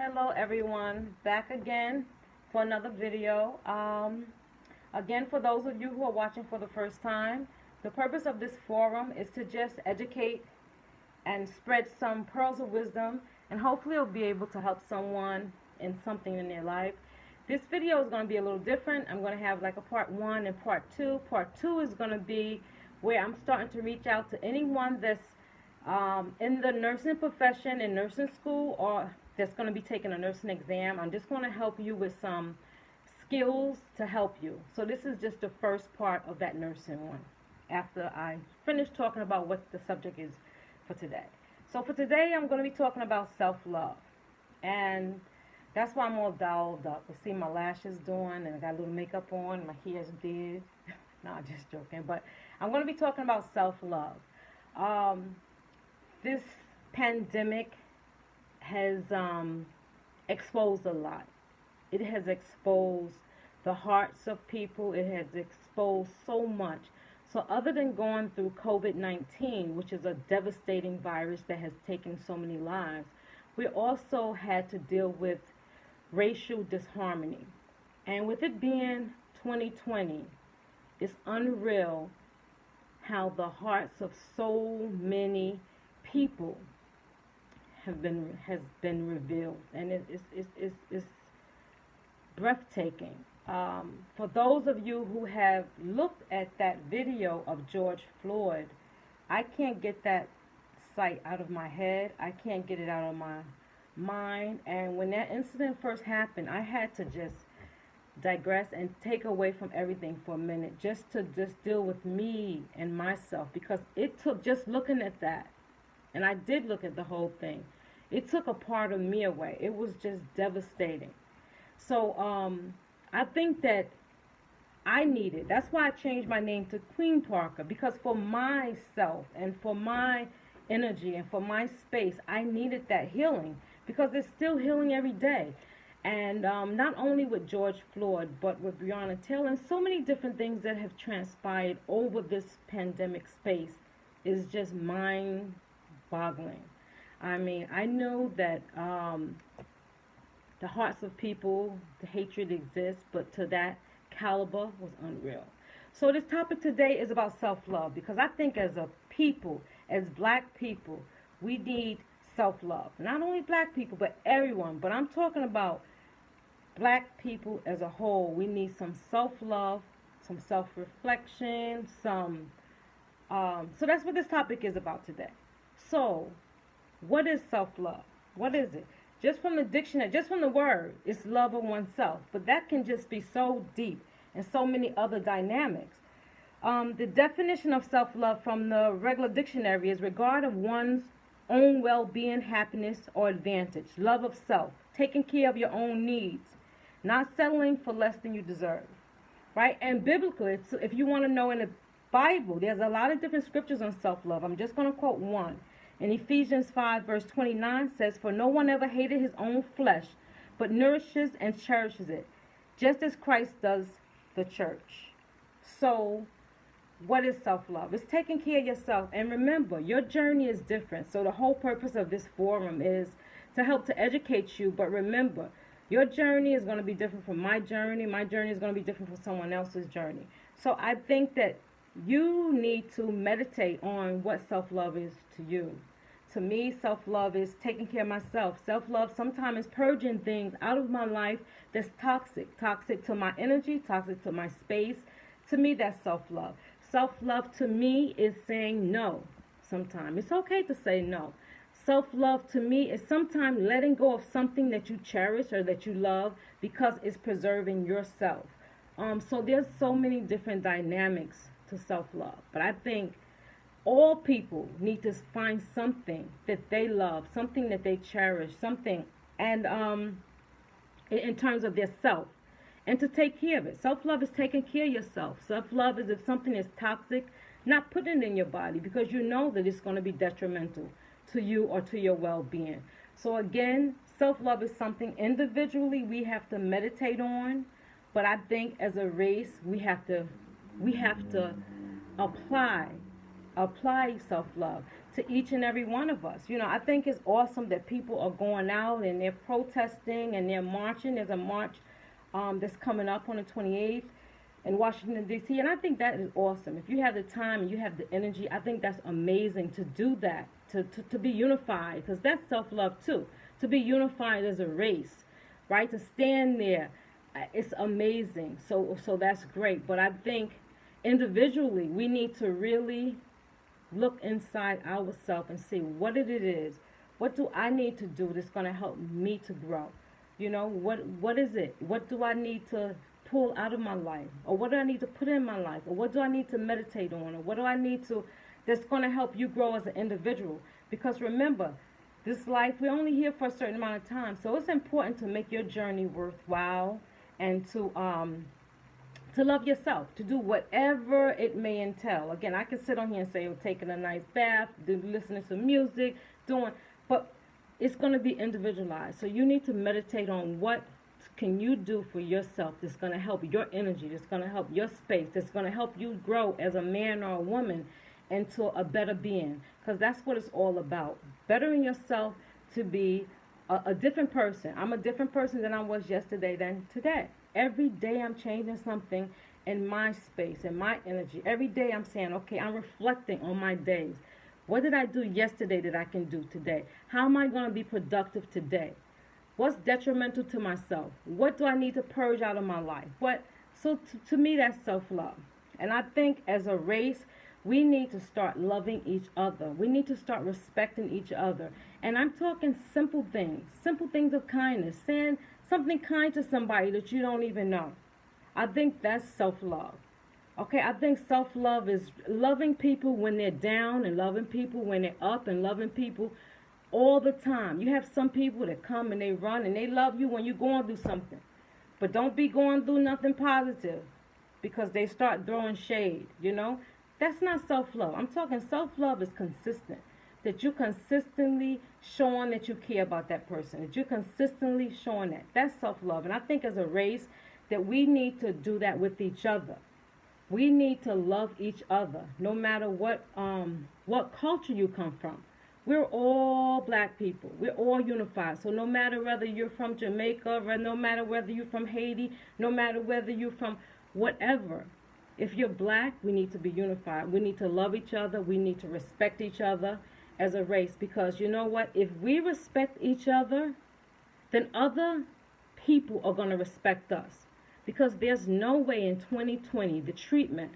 Hello everyone, back again for another video. Again, for those of you who are watching for the first time, the purpose of this forum is to just educate and spread some pearls of wisdom, and hopefully it'll be able to help someone in something in their life. This video is going to be a little different. I'm going to have like a part 1 and part 2. Part 2 is going to be where I'm starting to reach out to anyone that's in the nursing profession, in nursing school, or that's going to be taking a nursing exam. I'm just going to help you with some skills to help you. So this is just the first part of that nursing one, after I finish talking about what the subject is for today. So for today, I'm going to be talking about self-love. And that's why I'm all dolled up. You see my lashes doing, and I got a little makeup on, my hair's did. No, I'm just joking. But I'm going to be talking about self-love. This pandemic has exposed a lot. It has exposed the hearts of people. It has exposed so much. So other than going through COVID-19, which is a devastating virus that has taken so many lives, we also had to deal with racial disharmony. And with it being 2020, it's unreal how the hearts of so many people has been revealed, and it's breathtaking. For those of you who have looked at that video of George Floyd, I can't get that sight out of my head. I can't get it out of my mind. And when that incident first happened, I had to just digress and take away from everything for a minute, just to deal with me and myself, because it took just looking at that, and I did look at the whole thing. It took a part of me away. It was just devastating. So I think that I needed, that's why I changed my name to Queen Parker, because for myself and for my energy and for my space, I needed that healing, because it's still healing every day. And not only with George Floyd, but with Breonna Taylor, and so many different things that have transpired over this pandemic space is just mind-boggling. I mean, I know that the hearts of people, the hatred exists, but to that caliber was unreal. So this topic today is about self-love, because I think as a people, as black people, we need self-love. Not only black people, but everyone. But I'm talking about black people as a whole. We need some self-love, some self-reflection, so that's what this topic is about today. So what is self-love? What is it? Just from the dictionary, just from the word, it's love of oneself. But that can just be so deep and so many other dynamics. The definition of self-love from the regular dictionary is regard of one's own well-being, happiness, or advantage. Love of self, taking care of your own needs, not settling for less than you deserve. Right? And biblically, if you want to know, in the Bible, there's a lot of different scriptures on self-love. I'm just going to quote one. In Ephesians 5, verse 29 says, "For no one ever hated his own flesh, but nourishes and cherishes it, just as Christ does the church." So, what is self-love? It's taking care of yourself. And remember, your journey is different. So the whole purpose of this forum is to help to educate you. But remember, your journey is going to be different from my journey. My journey is going to be different from someone else's journey. So I think that you need to meditate on what self-love is to you. To me, self-love is taking care of myself. Self-love sometimes is purging things out of my life that's toxic. Toxic to my energy, toxic to my space. To me, that's self-love. Self-love to me is saying no sometimes. It's okay to say no. Self-love to me is sometimes letting go of something that you cherish or that you love because it's preserving yourself. So there's so many different dynamics to self-love. But I think all people need to find something that they love, something that they cherish, something, and in terms of their self, and to take care of it. Self-love is taking care of yourself. Self-love is if something is toxic, not putting it in your body because you know that it's going to be detrimental to you or to your well-being. So again, self-love is something individually we have to meditate on, but I think as a race we have to apply apply self-love to each and every one of us. I think it's awesome that people are going out and they're protesting and they're marching. There's a march that's coming up on the 28th in Washington, D.C., and I think that is awesome. If you have the time and you have the energy, I think that's amazing to do that, to be unified, because that's self-love too, to be unified as a race, right? To stand there, it's amazing. So that's great. But I think individually we need to really look inside ourselves and see what it is. What do I need to do that's going to help me to grow? What is it? What do I need to pull out of my life? Or what do I need to put in my life? Or what do I need to meditate on? Or what do I need to, that's going to help you grow as an individual? Because remember, this life, we're only here for a certain amount of time. So it's important to make your journey worthwhile and to love yourself, to do whatever it may entail. Again, I can sit on here and say, taking a nice bath, listening to music, but it's going to be individualized. So you need to meditate on what can you do for yourself that's going to help your energy, that's going to help your space, that's going to help you grow as a man or a woman into a better being. Because that's what it's all about. Bettering yourself to be a different person. I'm a different person than I was yesterday than today. Every day I'm changing something in my space, in my energy. Every day I'm saying, okay, I'm reflecting on my days. What did I do yesterday that I can do today? How am I going to be productive today? What's detrimental to myself? What do I need to purge out of my life? So to me, that's self-love. And I think as a race, we need to start loving each other. We need to start respecting each other. And I'm talking simple things of kindness, saying something kind to somebody that you don't even know. I think that's self-love. Okay, I think self-love is loving people when they're down and loving people when they're up and loving people all the time. You have some people that come and they run and they love you when you're going through something. But don't be going through nothing positive because they start throwing shade, That's not self-love. I'm talking self-love is consistent. That you're consistently showing that you care about that person. That you're consistently showing that. That's self-love. And I think as a race that we need to do that with each other. We need to love each other no matter what culture you come from. We're all black people. We're all unified. So no matter whether you're from Jamaica, no matter whether you're from Haiti, no matter whether you're from whatever, if you're black, we need to be unified. We need to love each other. We need to respect each other as a race. Because you know what? If we respect each other, then other people are going to respect us. Because there's no way in 2020 the treatment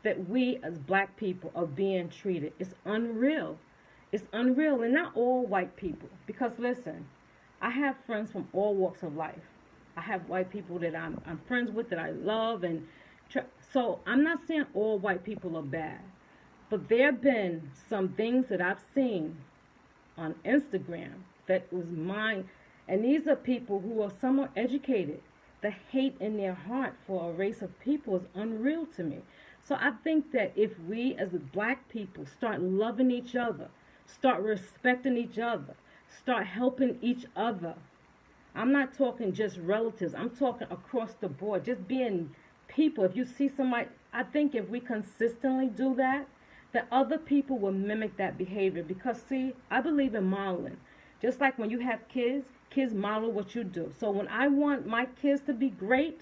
that we as black people are being treated. It's unreal. It's unreal. And not all white people. Because listen, I have friends from all walks of life. I have white people that I'm friends with, that I love. So I'm not saying all white people are bad. But there have been some things that I've seen on Instagram that was mine. And these are people who are somewhat educated. The hate in their heart for a race of people is unreal to me. So I think that if we as black people start loving each other, start respecting each other, start helping each other. I'm not talking just relatives. I'm talking across the board. Just being people. If you see somebody, I think if we consistently do that, that other people will mimic that behavior. Because see, I believe in modeling. Just like when you have kids, kids model what you do. So when I want my kids to be great,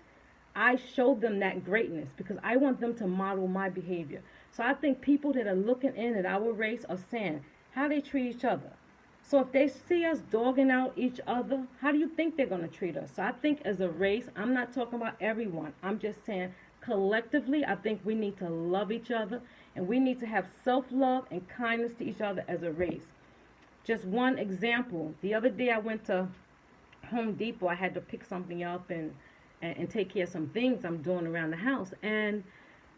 I show them that greatness because I want them to model my behavior. So I think people that are looking in at our race are saying how they treat each other. So if they see us dogging out each other, how do you think they're going to treat us? So I think as a race, I'm not talking about everyone. I'm just saying collectively, I think we need to love each other and we need to have self-love and kindness to each other as a race. Just one example. The other day I went to Home Depot. I had to pick something up and take care of some things I'm doing around the house. And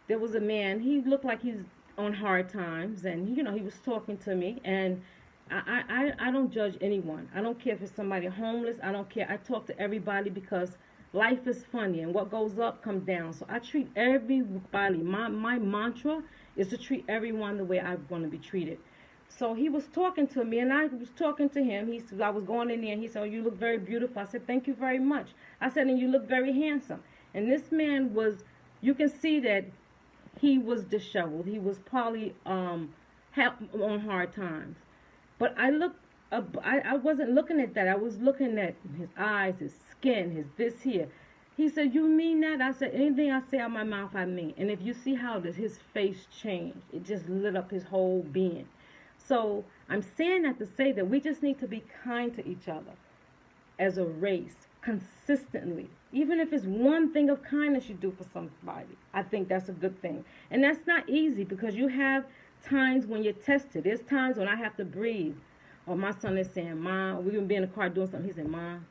there was a man. He looked like he's on hard times. And, he was talking to me. And I don't judge anyone. I don't care if it's somebody homeless. I don't care. I talk to everybody because life is funny. And what goes up comes down. So I treat everybody. My mantra is to treat everyone the way I want to be treated. So he was talking to me, and I was talking to him. I was going in there, and he said, "Oh, you look very beautiful." I said, "Thank you very much." I said, "And you look very handsome." And this man was, you can see that he was disheveled. He was probably on hard times. But I wasn't looking at that. I was looking at his eyes, his skin, his this here. He said, "You mean that?" I said, "Anything I say out of my mouth, I mean." And if you see how his face changed, it just lit up his whole being. So I'm saying that to say that we just need to be kind to each other as a race consistently. Even if it's one thing of kindness you do for somebody, I think that's a good thing. And that's not easy because you have times when you're tested. There's times when I have to breathe. Or my son is saying, "Mom," we can be in the car doing something. He said, "Mom,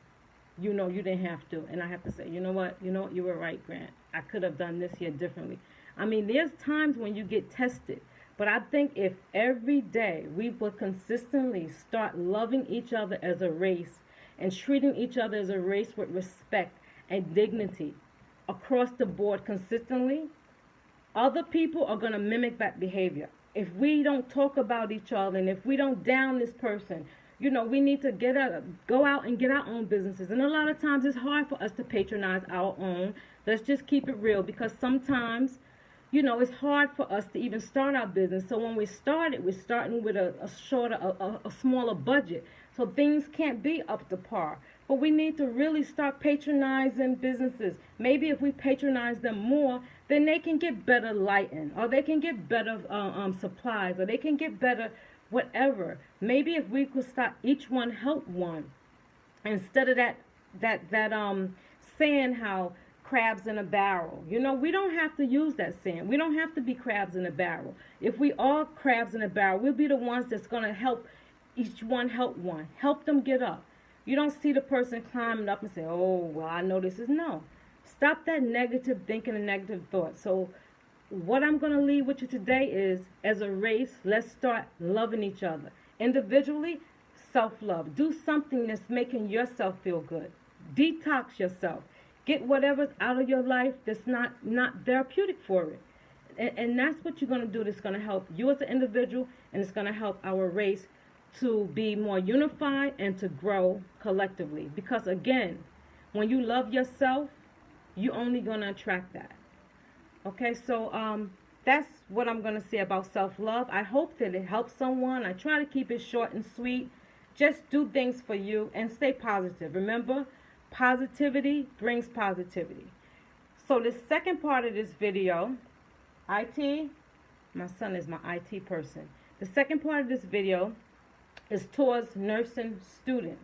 you know you didn't have to." And I have to say, you know what, you were right, Grant. I could have done this here differently. I mean, there's times when you get tested. But I think if every day we would consistently start loving each other as a race and treating each other as a race with respect and dignity across the board consistently, other people are going to mimic that behavior. If we don't talk about each other and if we don't down this person, we need to go out and get our own businesses. And a lot of times it's hard for us to patronize our own. Let's just keep it real, because sometimes, it's hard for us to even start our business. So when we start it, we're starting with a smaller budget. So things can't be up to par. But we need to really start patronizing businesses. Maybe if we patronize them more, then they can get better lighting, or they can get better supplies, or they can get better whatever. Maybe if we could start each one help one, instead of that saying how crabs in a barrel. We don't have to use that saying. We don't have to be crabs in a barrel. If we are crabs in a barrel, we'll be the ones that's going to help each one help one. Help them get up. You don't see the person climbing up and say, "Oh, well, I know this is." No. Stop that negative thinking and negative thought. So what I'm going to leave with you today is, as a race, let's start loving each other. Individually, self-love. Do something that's making yourself feel good. Detox yourself. Get whatever's out of your life that's not therapeutic for it. And that's what you're going to do that's going to help you as an individual, and it's going to help our race to be more unified and to grow collectively. Because again, when you love yourself, you're only going to attract that. Okay, so that's what I'm going to say about self-love. I hope that it helps someone. I try to keep it short and sweet. Just do things for you and stay positive. Remember, positivity brings positivity. So the second part of this video, IT, my son is my IT person. The second part of this video is towards nursing students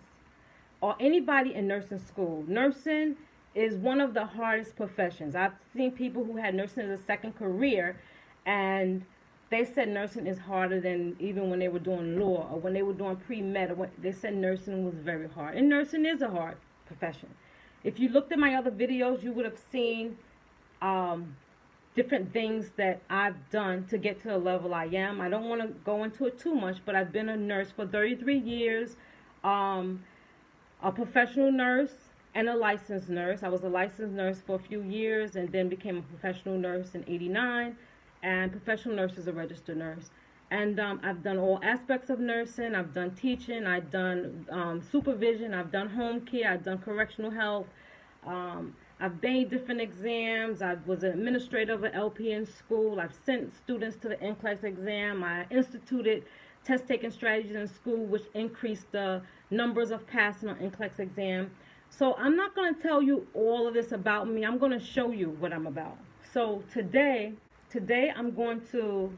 or anybody in nursing school. Nursing is one of the hardest professions. I've seen people who had nursing as a second career, and they said nursing is harder than even when they were doing law or when they were doing pre-med. They said nursing was very hard. And nursing is a hard profession. If you looked at my other videos, you would have seen different things that I've done to get to the level I am. I don't want to go into it too much, but I've been a nurse for 33 years, a professional nurse and a licensed nurse. I was a licensed nurse for a few years and then became a professional nurse in '89, and professional nurse is a registered nurse. And I've done all aspects of nursing. I've done teaching, I've done supervision, I've done home care, I've done correctional health. I've made different exams. I was an administrator of an LPN school. I've sent students to the NCLEX exam. I instituted test-taking strategies in school, which increased the numbers of passing on NCLEX exam. So I'm not going to tell you all of this about me. I'm going to show you what I'm about. So today I'm going to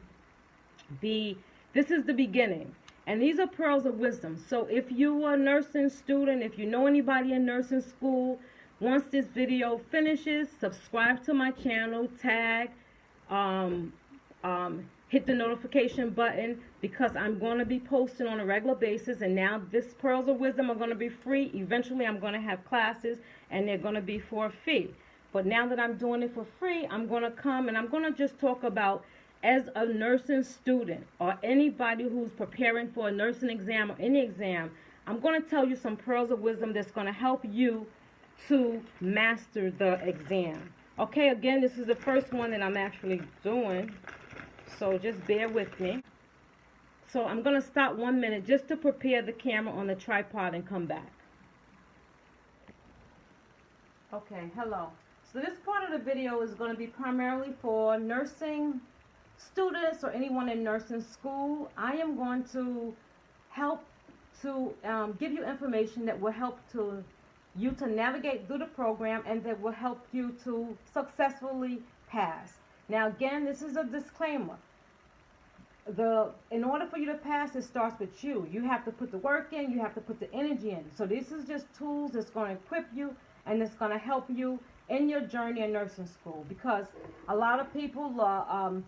this is the beginning. And these are pearls of wisdom. So if you are a nursing student, if you know anybody in nursing school, once this video finishes, subscribe to my channel, tag, hit the notification button, because I'm going to be posting on a regular basis. And now this Pearls of Wisdom are going to be free. Eventually I'm going to have classes and they're going to be for a fee. But now that I'm doing it for free, I'm going to come and I'm going to just talk about, as a nursing student or anybody who's preparing for a nursing exam or any exam, I'm going to tell you some pearls of wisdom that's going to help you to master the exam. Okay, again, this is the first one that I'm actually doing, so just bear with me. So I'm going to stop 1 minute just to prepare the camera on the tripod and come back. Okay, hello. So this part of the video is going to be primarily for nursing students or anyone in nursing school. I am going to help to give you information that will help you to navigate through the program and that will help you to successfully pass. Now again, this is a disclaimer. In order for you to pass, it starts with you. You have to put the work in, you have to put the energy in. So this is just tools that's going to equip you and it's going to help you in your journey in nursing school, because a lot of people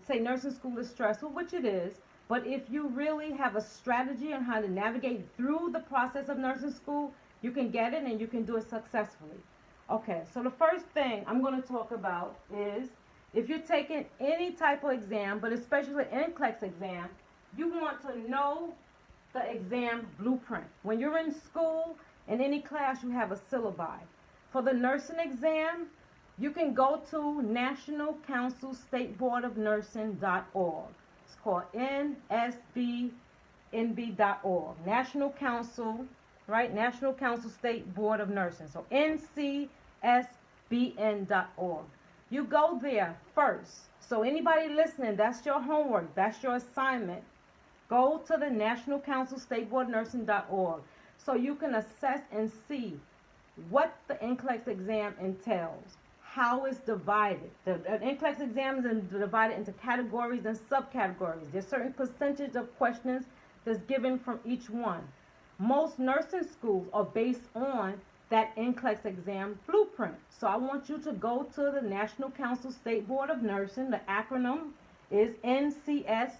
say nursing school is stressful, which it is, but if you really have a strategy on how to navigate through the process of nursing school, you can get it and you can do it successfully. Okay, so the first thing I'm going to talk about is if you're taking any type of exam, but especially an NCLEX exam, you want to know the exam blueprint. When you're in school, in any class, you have a syllabi. For the nursing exam, you can go to National Council State Board of Nursing.org. It's called nsbnb.org. National Council, right? National Council State Board of Nursing. So nclexbn.org. You go there first. So anybody listening, that's your homework. That's your assignment. Go to the National Council State Board of Nursing.org so you can assess and see what the NCLEX exam entails, how it's divided. The NCLEX exam is divided into categories and subcategories. There's certain percentage of questions that's given from each one. Most nursing schools are based on that NCLEX exam blueprint. So I want you to go to the National Council State Board of Nursing. The acronym is ncsbn.org.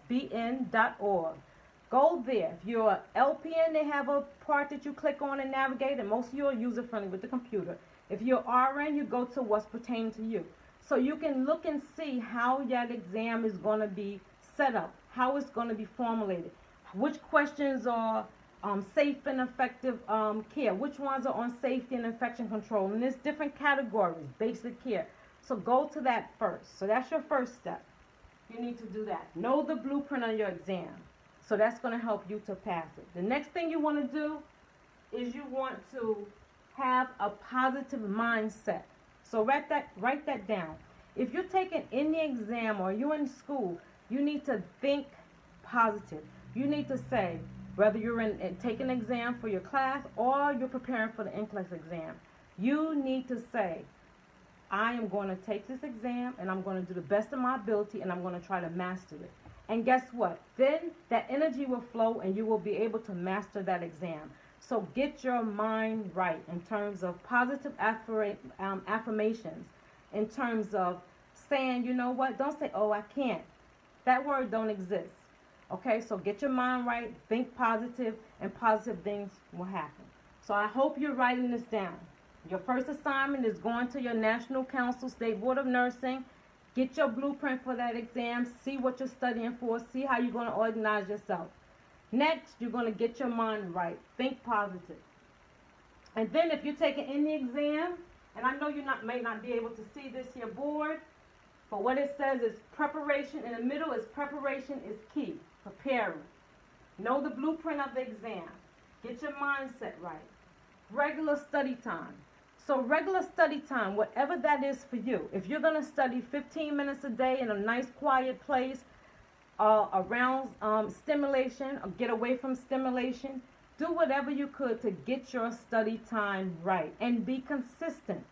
Go there. If you're LPN, they have a part that you click on and navigate, and most of you are user-friendly with the computer. If you're RN, you go to what's pertaining to you. So you can look and see how that exam is going to be set up, how it's going to be formulated, which questions are safe and effective care, which ones are on safety and infection control, and there's different categories, basic care. So go to that first. So that's your first step. You need to do that. Know the blueprint on your exam. So that's going to help you to pass it. The next thing you want to do is you want to have a positive mindset. So write that down. If you're taking any exam or you're in school, you need to think positive. You need to say, whether you're taking an exam for your class or you're preparing for the NCLEX exam, you need to say, I am going to take this exam and I'm going to do the best of my ability and I'm going to try to master it. And guess what? Then that energy will flow and you will be able to master that exam. So get your mind right in terms of positive affirmations, in terms of saying, you know what, don't say, oh, I can't. That word don't exist. Okay, so get your mind right, think positive, and positive things will happen. So I hope you're writing this down. Your first assignment is going to your National Council State Board of Nursing. Get your blueprint for that exam. See what you're studying for. See how you're going to organize yourself. Next, you're going to get your mind right. Think positive. And then if you're taking any exam, and I know you may not be able to see this here board, but what it says is preparation. In the middle is preparation is key. Preparing. Know the blueprint of the exam. Get your mindset right. Regular study time. So regular study time, whatever that is for you, if you're going to study 15 minutes a day in a nice quiet place around stimulation, or get away from stimulation, do whatever you could to get your study time right and be consistent.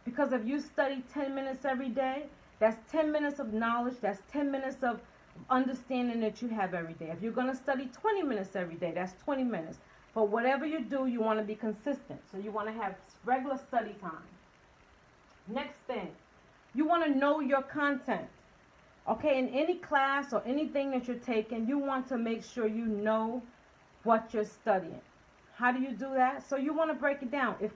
Because if you study 10 minutes every day, that's 10 minutes of knowledge, that's 10 minutes of understanding that you have every day. If you're going to study 20 minutes every day, that's 20 minutes. But whatever you do, you want to be consistent. So you want to have regular study time. Next thing, you want to know your content. Okay, in any class or anything that you're taking, you want to make sure you know what you're studying. How do you do that? So you want to break it down. If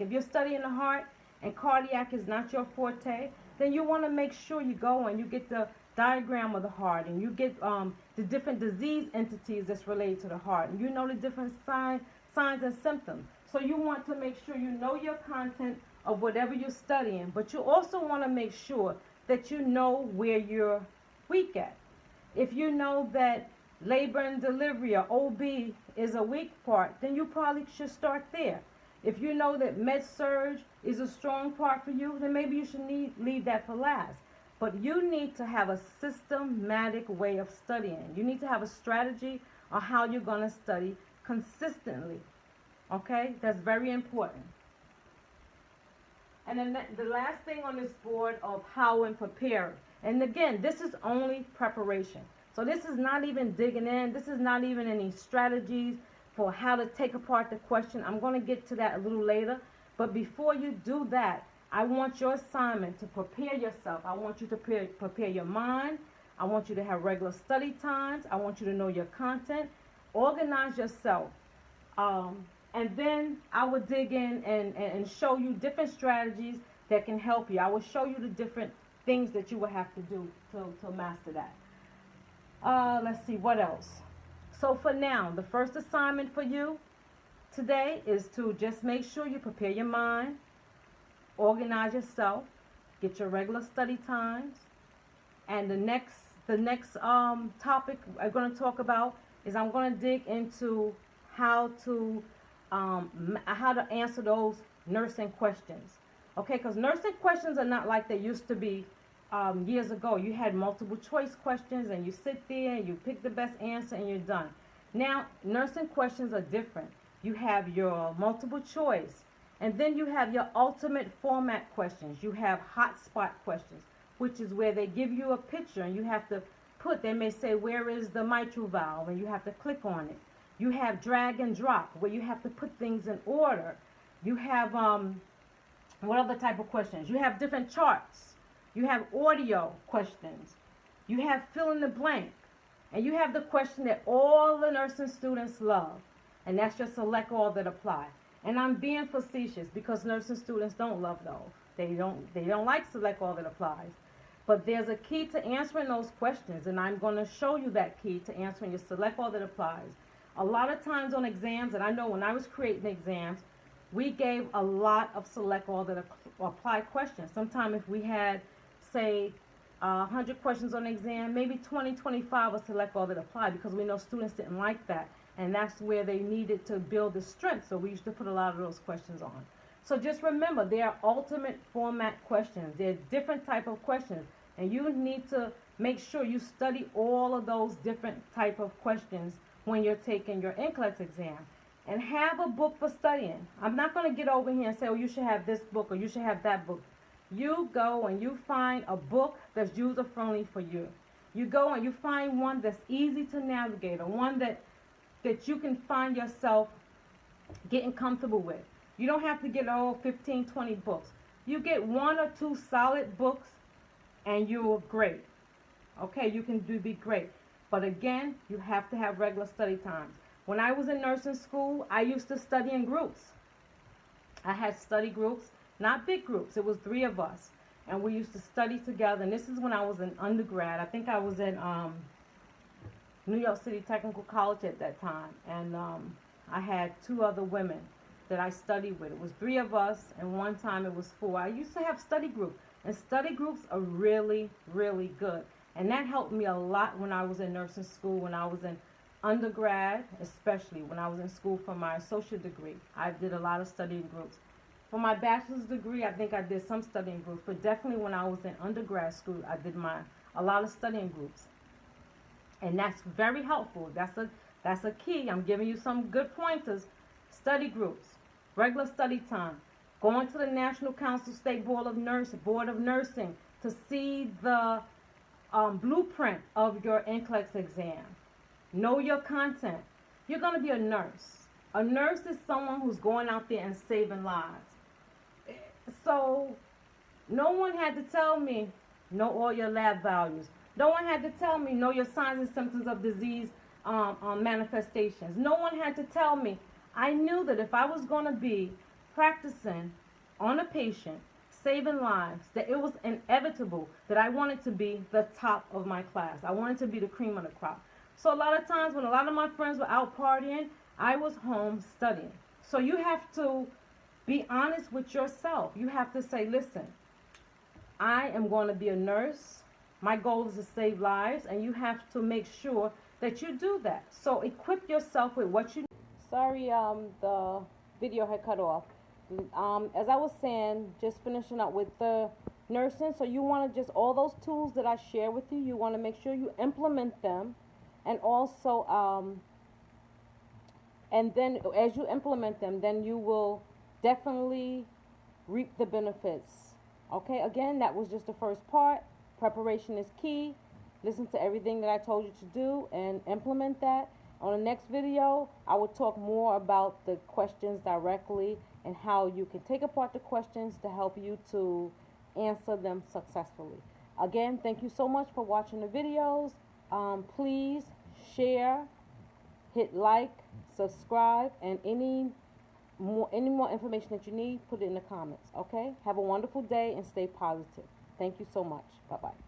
you're studying the heart and cardiac is not your forte, then you want to make sure you go and you get the diagram of the heart and you get the different disease entities that's related to the heart, and you know the different signs and symptoms. So you want to make sure you know your content of whatever you're studying, but you also want to make sure that you know where you're weak at. If you know that labor and delivery or OB is a weak part, then you probably should start there. If you know that med-surg is a strong part for you, then maybe you should leave that for last. But you need to have a systematic way of studying. You need to have a strategy on how you're going to study consistently. Okay? That's very important. And then the last thing on this board of how and prepare. And again, this is only preparation. So this is not even digging in. This is not even any strategies for how to take apart the question. I'm going to get to that a little later. But before you do that, I want your assignment to prepare yourself. I want you to prepare your mind. I want you to have regular study times. I want you to know your content. Organize yourself. And then I will dig in and show you different strategies that can help you. I will show you the different things that you will have to do to master that. Let's see, what else? So for now, the first assignment for you today is to just make sure you prepare your mind, organize yourself, get your regular study times, and the next topic I'm going to talk about is I'm going to dig into how to answer those nursing questions. Okay, because nursing questions are not like they used to be years ago. You had multiple choice questions and you sit there and you pick the best answer and you're done. Now, nursing questions are different. You have your multiple choice, and then you have your ultimate format questions. You have hotspot questions, which is where they give you a picture and you have to they may say, where is the mitral valve? And you have to click on it. You have drag and drop, where you have to put things in order. You have, what other type of questions? You have different charts. You have audio questions. You have fill in the blank. And you have the question that all the nursing students love. And that's your select all that apply. And I'm being facetious because nursing students don't love those. They don't like select all that applies. But there's a key to answering those questions. And I'm going to show you that key to answering your select all that applies. A lot of times on exams, and I know when I was creating exams, we gave a lot of select all that apply questions. Sometimes if we had, say, 100 questions on the exam, maybe 20, 25 will select all that apply because we know students didn't like that. And that's where they needed to build the strength. So we used to put a lot of those questions on. So just remember, they are ultimate format questions. They're different type of questions. And you need to make sure you study all of those different type of questions when you're taking your NCLEX exam. And have a book for studying. I'm not going to get over here and say, oh, you should have this book or you should have that book. You go and you find a book that's user-friendly for you. You go and you find one that's easy to navigate, or one that you can find yourself getting comfortable with. You don't have to get 15, 20 books. You get 1 or 2 solid books and you're great. Okay, you can be great. But again, you have to have regular study times. When I was in nursing school, I used to study in groups. I had study groups, not big groups. It was 3 of us. And we used to study together. And this is when I was in undergrad. I think I was in New York City Technical College at that time. And I had 2 other women that I studied with. It was 3 of us, and one time it was 4. I used to have study groups. And study groups are really, really good. And that helped me a lot when I was in nursing school, when I was in undergrad, especially when I was in school for my associate degree. I did a lot of studying groups. For my bachelor's degree, I think I did some studying groups, but definitely when I was in undergrad school, I did a lot of studying groups. And that's very helpful. That's a key. I'm giving you some good pointers. Study groups, regular study time, going to the National Council State Board of Nursing to see the blueprint of your NCLEX exam. Know your content. You're going to be a nurse. A nurse is someone who's going out there and saving lives. So no one had to tell me, know all your lab values. No one had to tell me, know your signs and symptoms of disease manifestations. No one had to tell me. I knew that if I was going to be practicing on a patient, saving lives, that it was inevitable that I wanted to be the top of my class. I wanted to be the cream of the crop. So a lot of times when a lot of my friends were out partying, I was home studying. So you have to be honest with yourself. You have to say, listen, I am going to be a nurse. My goal is to save lives, and you have to make sure that you do that. So equip yourself with what you need. Sorry, the video had cut off. As I was saying, just finishing up with the nursing. So you want to just, all those tools that I share with you, you want to make sure you implement them. And also, and then as you implement them, then you will definitely reap the benefits. Okay, again, that was just the first part. Preparation is key. Listen to everything that I told you to do and implement that. On the next video, I will talk more about the questions directly and how you can take apart the questions to help you to answer them successfully. Again, thank you so much for watching the videos. Please share, hit like, subscribe, and any more information that you need, put it in the comments. Okay? Have a wonderful day and stay positive. Thank you so much. Bye-bye.